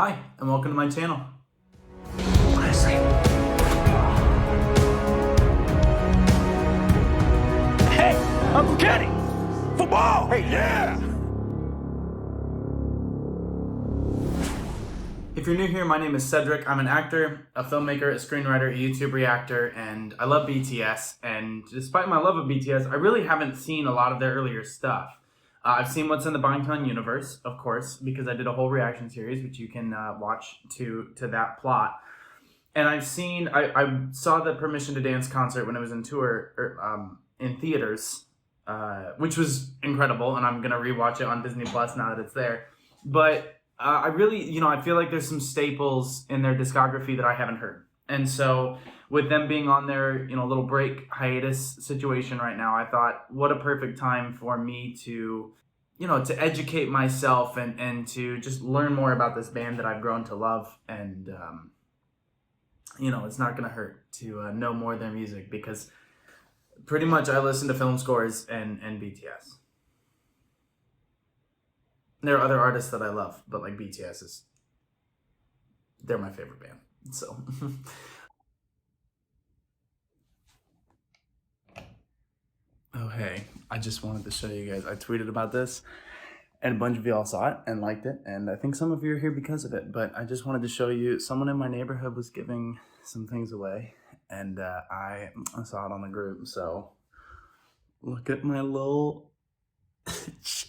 Hi, and welcome to my channel. Honestly. Hey, Uncle Kenny! Football! Hey, yeah! If you're new here, my name is Cedric. I'm an actor, a filmmaker, a screenwriter, a YouTube reactor, and I love BTS. And despite my love of BTS, I really haven't seen a lot of their earlier stuff. I've seen what's in the Bangtan universe, of course, because I did a whole reaction series, which you can watch to that plot. And I saw the Permission to Dance concert when it was in tour, in theaters, which was incredible, and I'm going to rewatch it on Disney Plus now that it's there. But I really, I feel like there's some staples in their discography that I haven't heard. And so with them being on their, little break hiatus situation right now, I thought, what a perfect time for me to, to educate myself and to just learn more about this band that I've grown to love. And, it's not going to hurt to know more of their music, because pretty much I listen to film scores and BTS. There are other artists that I love, but like BTS they're my favorite band. So oh hey, I just wanted to show you guys. I tweeted about this and a bunch of y'all saw it and liked it, and I think some of you are here because of it, but I just wanted to show you, someone in my neighborhood was giving some things away, and I saw it on the group. So look at my little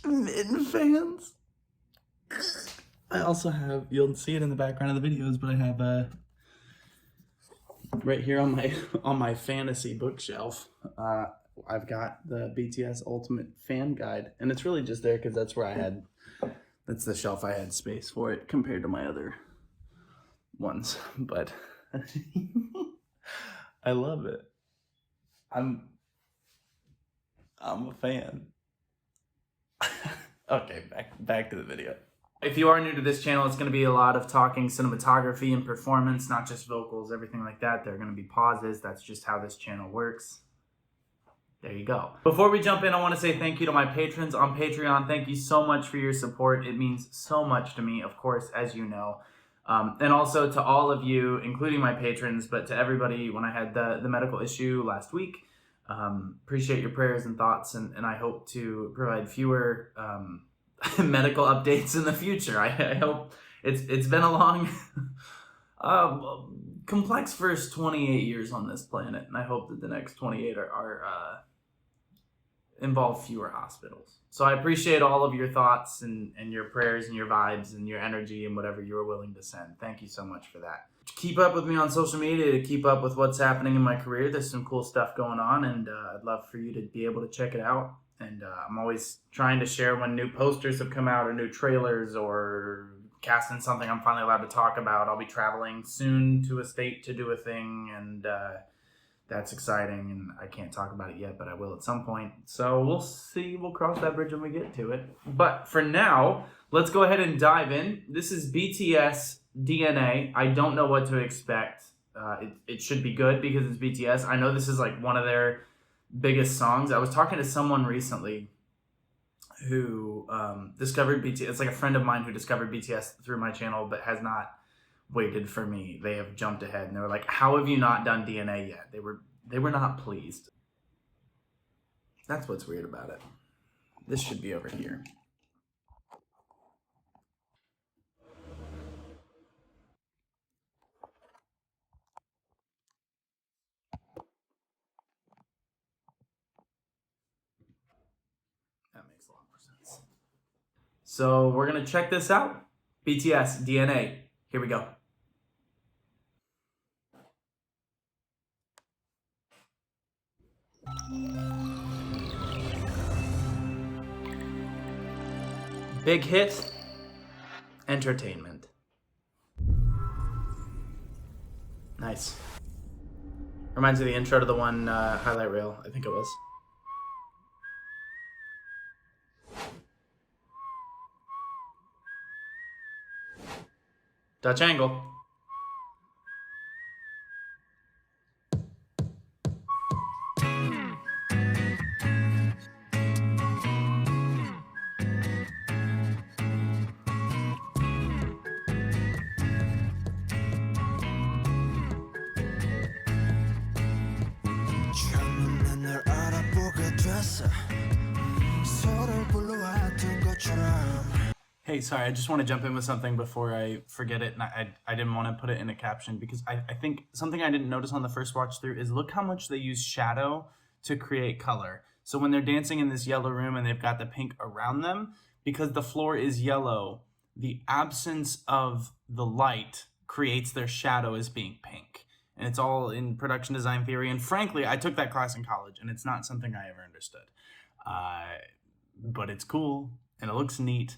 Min fans. I also have, you'll see it in the background of the videos, but I have right here on my fantasy bookshelf, I've got the BTS Ultimate Fan Guide, and it's really just there because that's the shelf I had space for it compared to my other ones. But I love it. I'm a fan. Okay, back to the video. If you are new to this channel, it's going to be a lot of talking cinematography and performance, not just vocals, everything like that. There are going to be pauses. That's just how this channel works. There you go. Before we jump in, I want to say thank you to my patrons on Patreon. Thank you so much for your support. It means so much to me, of course, as you know. And also to all of you, including my patrons, but to everybody when I had the medical issue last week. Appreciate your prayers and thoughts, and I hope to provide fewer medical updates in the future. I hope it's been a long, complex first 28 years on this planet, and I hope that the next 28 are involve fewer hospitals. So I appreciate all of your thoughts and your prayers and your vibes and your energy and whatever you are willing to send. Thank you so much for that. Keep up with me on social media to keep up with what's happening in my career. There's some cool stuff going on, and I'd love for you to be able to check it out. And I'm always trying to share when new posters have come out or new trailers or casting something I'm finally allowed to talk about. I'll be traveling soon to a state to do a thing, and that's exciting, and I can't talk about it yet, but I will at some point. So we'll see. We'll cross that bridge when we get to it. But for now, let's go ahead and dive in. This is BTS DNA. I don't know what to expect. It should be good because it's BTS. I know this is like one of their biggest songs. I was talking to someone recently who discovered BTS. It's like a friend of mine who discovered BTS through my channel, but has not waited for me. They have jumped ahead, and they were like, how have you not done DNA yet? They were not pleased. That's what's weird about it. This should be over here. That makes a lot more sense. So we're gonna check this out. BTS DNA. Here we go. Big hit, entertainment. Nice. Reminds me of the intro to the one highlight reel, I think it was. Dutch angle. Hey, sorry, I just want to jump in with something before I forget it, and I didn't want to put it in a caption because I think something I didn't notice on the first watch through is look how much they use shadow to create color. So when they're dancing in this yellow room and they've got the pink around them, because the floor is yellow, the absence of the light creates their shadow as being pink. And it's all in production design theory. And frankly, I took that class in college, and it's not something I ever understood. But it's cool, and it looks neat.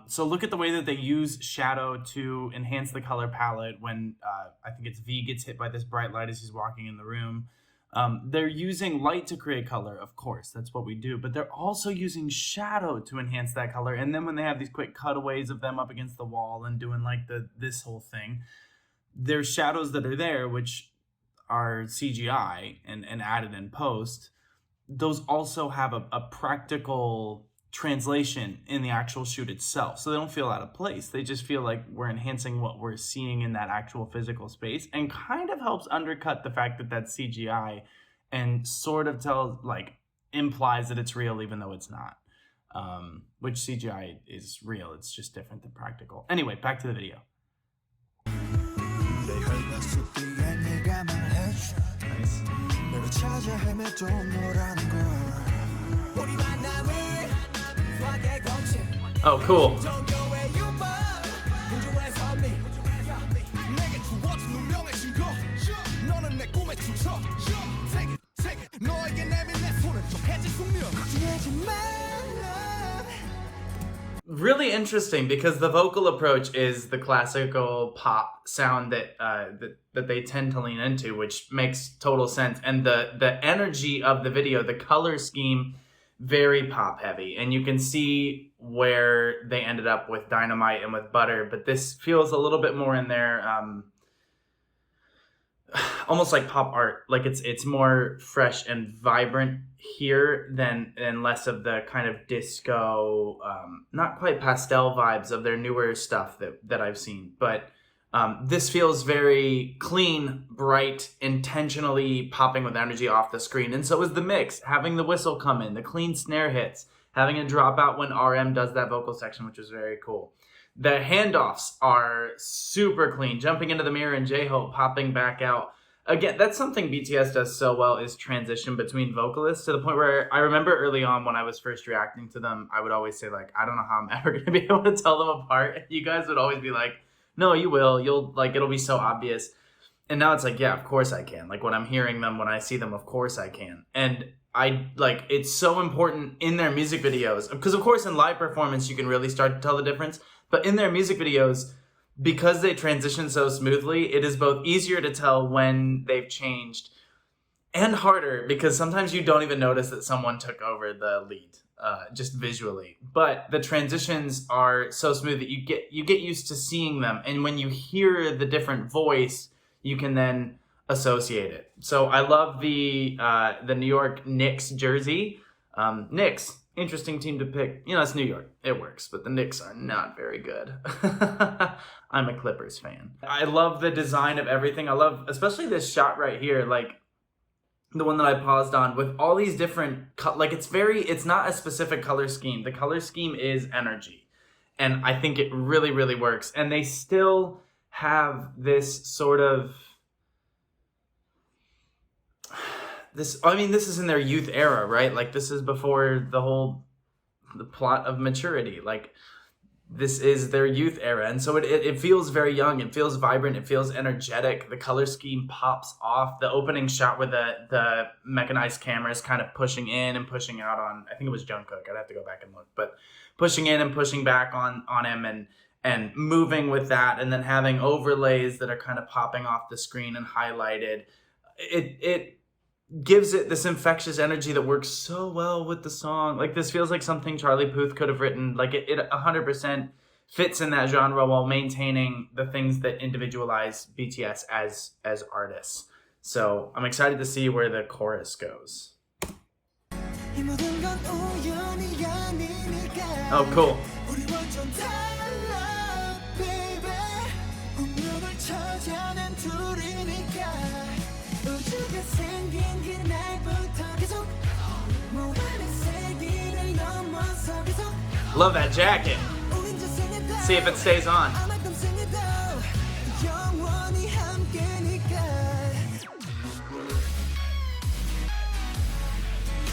So look at the way that they use shadow to enhance the color palette when I think it's V gets hit by this bright light as he's walking in the room. They're using light to create color, of course, that's what we do, but they're also using shadow to enhance that color. And then when they have these quick cutaways of them up against the wall and doing like this whole thing, there's shadows that are there, which are CGI and added in post. Those also have a practical translation in the actual shoot itself. So they don't feel out of place. They just feel like we're enhancing what we're seeing in that actual physical space, and kind of helps undercut the fact that that's CGI and sort of implies that it's real even though it's not. Which CGI is real. It's just different than practical. Anyway, back to the video. Nice. Oh, cool. Really interesting because the vocal approach is the classical pop sound that they tend to lean into, which makes total sense. And the energy of the video, the color scheme, very pop heavy, and you can see where they ended up with Dynamite and with Butter, but this feels a little bit more in their almost like pop art. Like it's more fresh and vibrant here than less of the kind of disco, not quite pastel vibes of their newer stuff that I've seen. But this feels very clean, bright, intentionally popping with energy off the screen. And so is the mix, having the whistle come in, the clean snare hits, having it drop out when RM does that vocal section, which was very cool. The handoffs are super clean, jumping into the mirror and J-Hope popping back out. Again, that's something BTS does so well, is transition between vocalists, to the point where I remember early on when I was first reacting to them, I would always say, like, I don't know how I'm ever going to be able to tell them apart. And you guys would always be like, no, you will. You'll, like, it'll be so obvious. And now it's like, yeah, of course I can. Like, when I'm hearing them, when I see them, of course I can. And it's so important in their music videos. Because, of course, in live performance, you can really start to tell the difference. But in their music videos, because they transition so smoothly, it is both easier to tell when they've changed and harder, because sometimes you don't even notice that someone took over the lead, just visually. But the transitions are so smooth that you get used to seeing them, and when you hear the different voice, you can then associate it. So I love the New York Knicks jersey. Knicks, interesting team to pick. You know, it's New York. It works, but the Knicks are not very good. I'm a Clippers fan. I love the design of everything. I love especially this shot right here, like the one that I paused on, with all these different, it's not a specific color scheme. The color scheme is energy. And I think it really, really works. And they still have this sort of, this is in their youth era, right? Like, this is before the plot of maturity. Like, this is their youth era. And so it feels very young. It feels vibrant. It feels energetic. The color scheme pops off. The opening shot where the mechanized camera is kind of pushing in and pushing out on, I think it was Jungkook. I'd have to go back and look. But pushing in and pushing back on him and moving with that, and then having overlays that are kind of popping off the screen and highlighted. It gives it this infectious energy that works so well with the song. Like, this feels like something Charlie Puth could have written. Like, it 100% fits in that genre while maintaining the things that individualize BTS as artists. So I'm excited to see where the chorus goes. Oh, cool. Love that jacket. See if it stays on.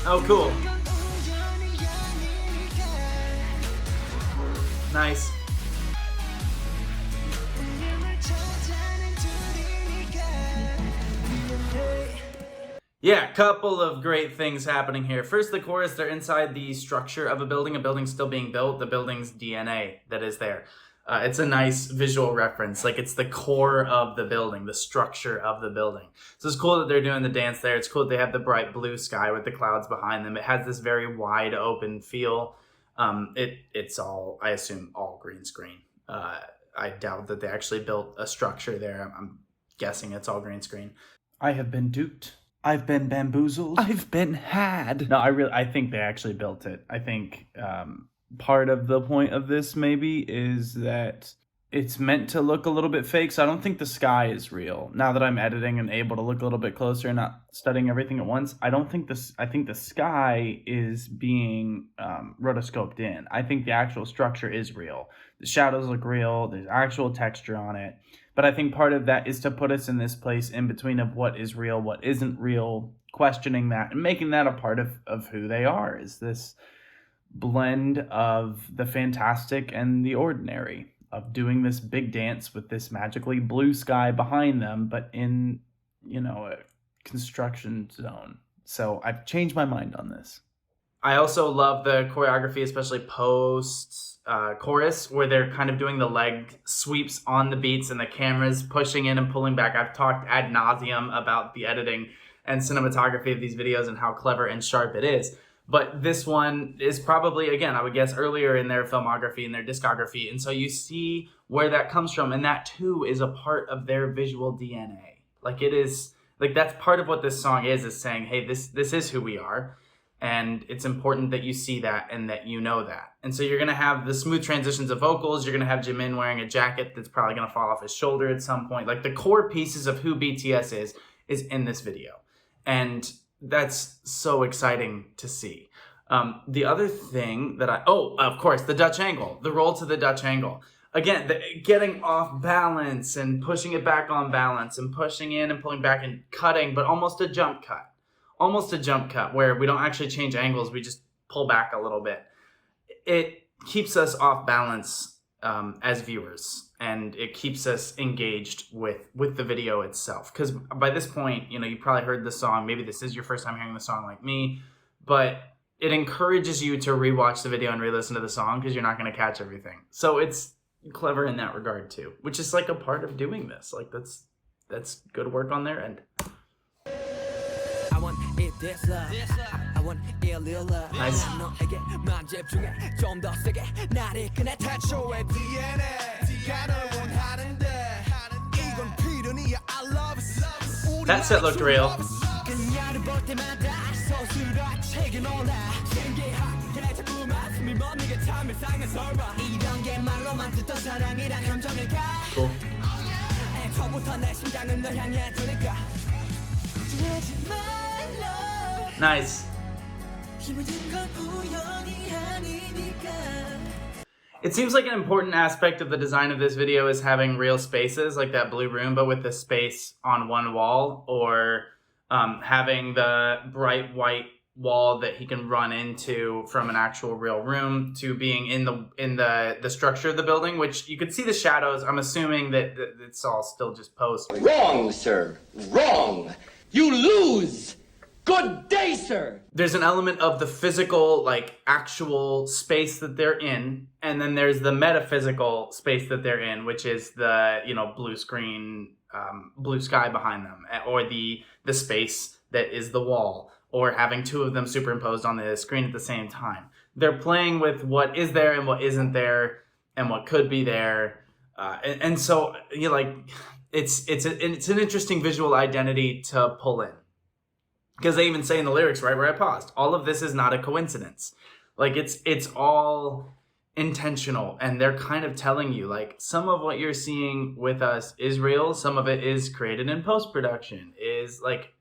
Oh, cool. Nice. Yeah, couple of great things happening here. First, the chorus, they're inside the structure of a building still being built, the building's DNA that is there. It's a nice visual reference. Like, it's the core of the building, the structure of the building. So it's cool that they're doing the dance there. It's cool that they have the bright blue sky with the clouds behind them. It has this very wide open feel. It's all, I assume, all green screen. I doubt that they actually built a structure there. I'm guessing it's all green screen. I have been duped. I've been bamboozled. I've been had. No, I think they actually built it. I think part of the point of this maybe is that it's meant to look a little bit fake. So I don't think the sky is real. Now that I'm editing and able to look a little bit closer and not studying everything at once, I think the sky is being rotoscoped in. I think the actual structure is real. The shadows look real. There's actual texture on it. But I think part of that is to put us in this place in between of what is real, what isn't real, questioning that and making that a part of who they are, is this blend of the fantastic and the ordinary, of doing this big dance with this magically blue sky behind them, but in, a construction zone. So I've changed my mind on this. I also love the choreography, especially post chorus, where they're kind of doing the leg sweeps on the beats and the cameras pushing in and pulling back. I've talked ad nauseum about the editing and cinematography of these videos and how clever and sharp it is. But this one is probably, again, I would guess earlier in their filmography and their discography. And so you see where that comes from. And that too is a part of their visual DNA. Like, it is, like, that's part of what this song is saying, hey, this is who we are. And it's important that you see that and that you know that. And so you're going to have the smooth transitions of vocals. You're going to have Jimin wearing a jacket that's probably going to fall off his shoulder at some point. Like, the core pieces of who BTS is in this video. And that's so exciting to see. The other thing that of course, the Dutch angle, the roll to the Dutch angle. Again, getting off balance and pushing it back on balance and pushing in and pulling back and cutting, but almost a jump cut. Almost a jump cut where we don't actually change angles, we just pull back a little bit. It keeps us off balance as viewers, and it keeps us engaged with the video itself. Because by this point, you probably heard the song. Maybe this is your first time hearing the song like me, but it encourages you to rewatch the video and re-listen to the song because you're not going to catch everything. So it's clever in that regard too, which is like a part of doing this. Like, that's good work on their end. Nice. That set looked real. Cool. Nice. It seems like an important aspect of the design of this video is having real spaces, like that blue room, but with the space on one wall, or having the bright white wall that he can run into from an actual real room to being in the structure of the building, which you could see the shadows. I'm assuming that it's all still just post. Wrong, sir. Wrong. You lose. Good day, sir. There's an element of the physical, like, actual space that they're in, and then there's the metaphysical space that they're in, which is the, blue screen, blue sky behind them, or the space that is the wall, or having two of them superimposed on the screen at the same time. They're playing with what is there and what isn't there, and what could be there, and so it's an interesting visual identity to pull in. Because they even say in the lyrics, right where I paused, all of this is not a coincidence. Like, it's all intentional, and they're kind of telling you, like, some of what you're seeing with us is real, some of it is created in post-production, is like,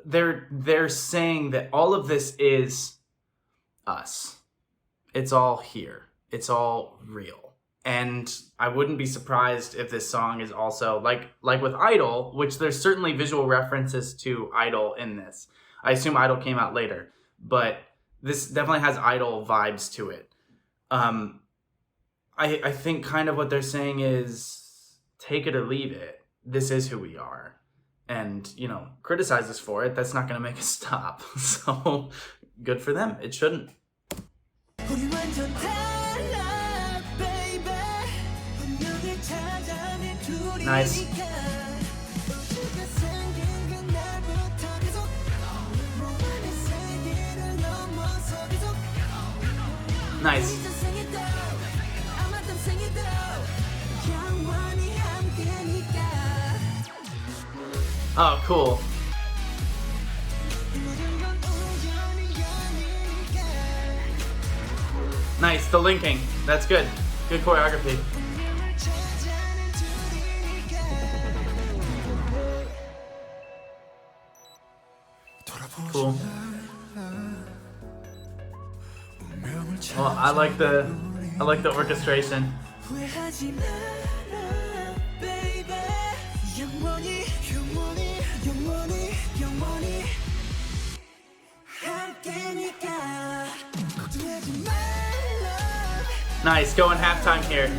they're saying that all of this is us. It's all here. It's all real. And I wouldn't be surprised if this song is also like with Idol, which there's certainly visual references to Idol in this. I assume Idol came out later, but this definitely has Idol vibes to it. I think kind of what they're saying is take it or leave it. This is who we are. And, you know, criticize us for it. That's not going to make us stop. So good for them. It shouldn't. Nice. Nice. Oh, cool. Nice, the linking. That's good. Good choreography. Cool. Well, I like the orchestration. Nice, going halftime here.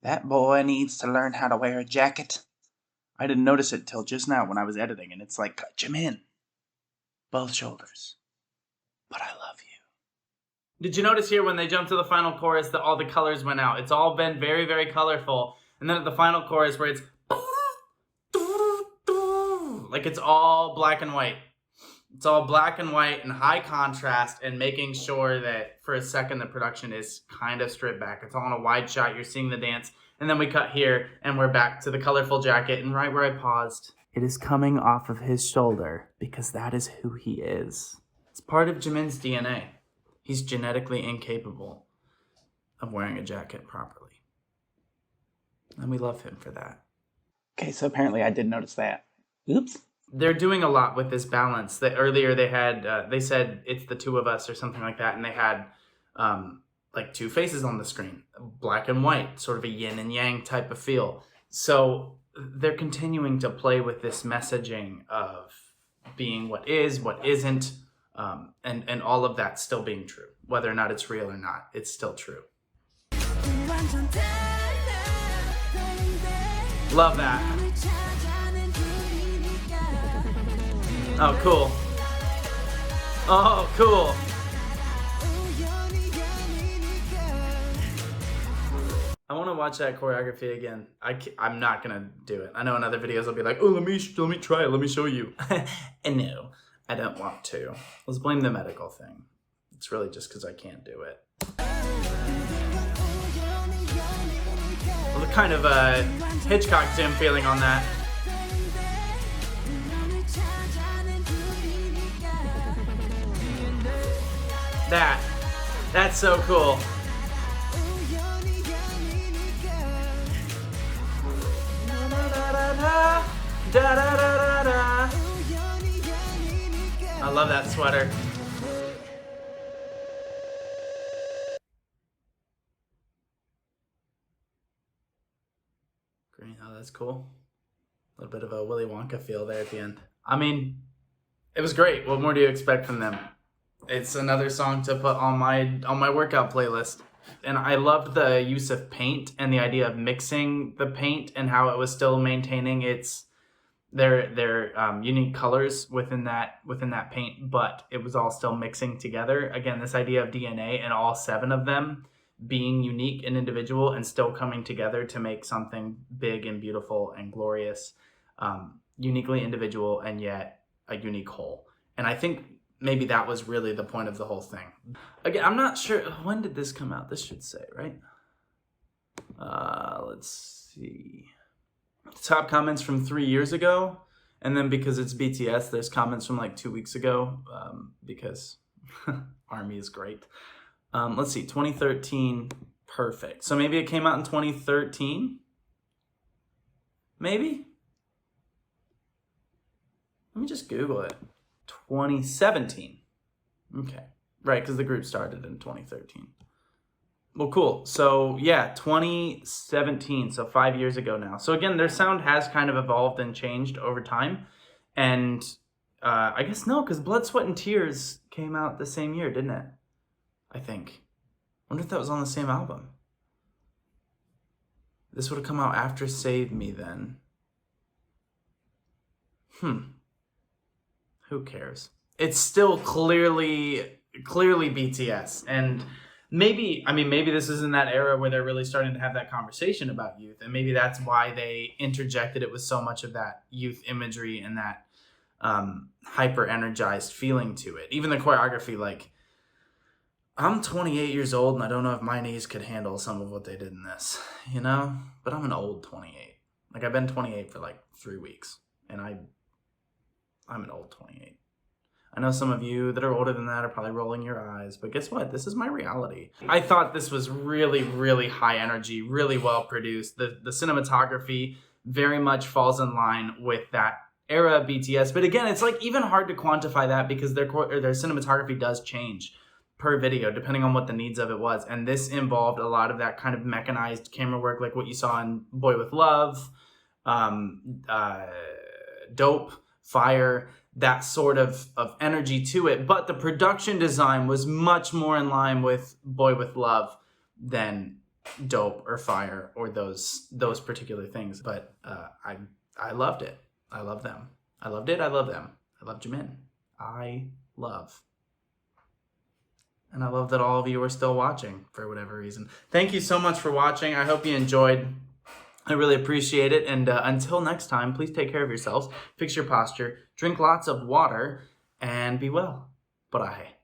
That boy needs to learn how to wear a jacket. I didn't notice it till just now when I was editing, and it's like, Jimin, both shoulders. But I love you. Did you notice here when they jumped to the final chorus that all the colors went out? It's all been very, very colorful. And then at the final chorus where it's like it's all black and white. It's all black and white and high contrast and making sure that for a second the production is kind of stripped back. It's all in a wide shot. You're seeing the dance. And then we cut here and we're back to the colorful jacket. And right where I paused, it is coming off of his shoulder because that is who he is. It's part of Jimin's DNA. He's genetically incapable of wearing a jacket properly. And we love him for that. Okay, so apparently I did notice that. Oops. They're doing a lot with this balance. That earlier they had, they said it's the two of us or something like that, and they had like two faces on the screen, black and white, sort of a yin and yang type of feel. So they're continuing to play with this messaging of being what is, what isn't, and all of that still being true. Whether or not it's real or not, it's still true. Love that. Oh, cool. Oh, cool. I want to watch that choreography again. I'm not going to do it. I know in other videos I'll be like, oh, let me try it. Let me show you. And no, I don't want to. Let's blame the medical thing. It's really just because I can't do it. Well, the kind of Hitchcock Jim feeling on that. That's so cool. I love that sweater. Green, oh, that's cool. A little bit of a Willy Wonka feel there at the end. I mean, it was great. What more do you expect from them? It's another song to put on my workout playlist. And I loved the use of paint and the idea of mixing the paint and how it was still maintaining their unique colors within that paint, but it was all still mixing together. Again, this idea of DNA and all 7 of them being unique and individual and still coming together to make something big and beautiful and glorious, uniquely individual and yet a unique whole. And I think maybe that was really the point of the whole thing. Again, I'm not sure. When did this come out? This should say, right? Let's see. Top comments from 3 years ago. And then because it's BTS, there's comments from like 2 weeks ago because ARMY is great. Let's see, 2013, perfect. So maybe it came out in 2013? Maybe? Let me just Google it. 2017. Okay. Right, because the group started in 2013. Well, cool. So, yeah, 2017, so 5 years ago now. So, again, their sound has kind of evolved and changed over time. And I guess no, because Blood, Sweat, and Tears came out the same year, didn't it? I think. Wonder if that was on the same album. This would have come out after Save Me then. Who cares? It's still clearly BTS. And maybe this is in that era where they're really starting to have that conversation about youth. And maybe that's why they interjected it with so much of that youth imagery and that hyper energized feeling to it. Even the choreography, like, I'm 28 years old and I don't know if my knees could handle some of what they did in this, you know? But I'm an old 28. Like, I've been 28 for like 3 weeks, and I'm an old 28. I know some of you that are older than that are probably rolling your eyes, but guess what? This is my reality. I thought this was really, really high energy, really well produced. The cinematography very much falls in line with that era of BTS. But again, it's like even hard to quantify that because their cinematography does change per video, depending on what the needs of it was. And this involved a lot of that kind of mechanized camera work, like what you saw in Boy With Love, Dope, Fire, that sort of energy to it. But the production design was much more in line with Boy With Love than Dope or Fire or those particular things. But I loved it. I love them. I loved it. I love them. I love Jimin. I love. And I love that all of you are still watching for whatever reason. Thank you so much for watching. I hope you enjoyed. I really appreciate it. And until next time, please take care of yourselves. Fix your posture. Drink lots of water. And be well. Bye.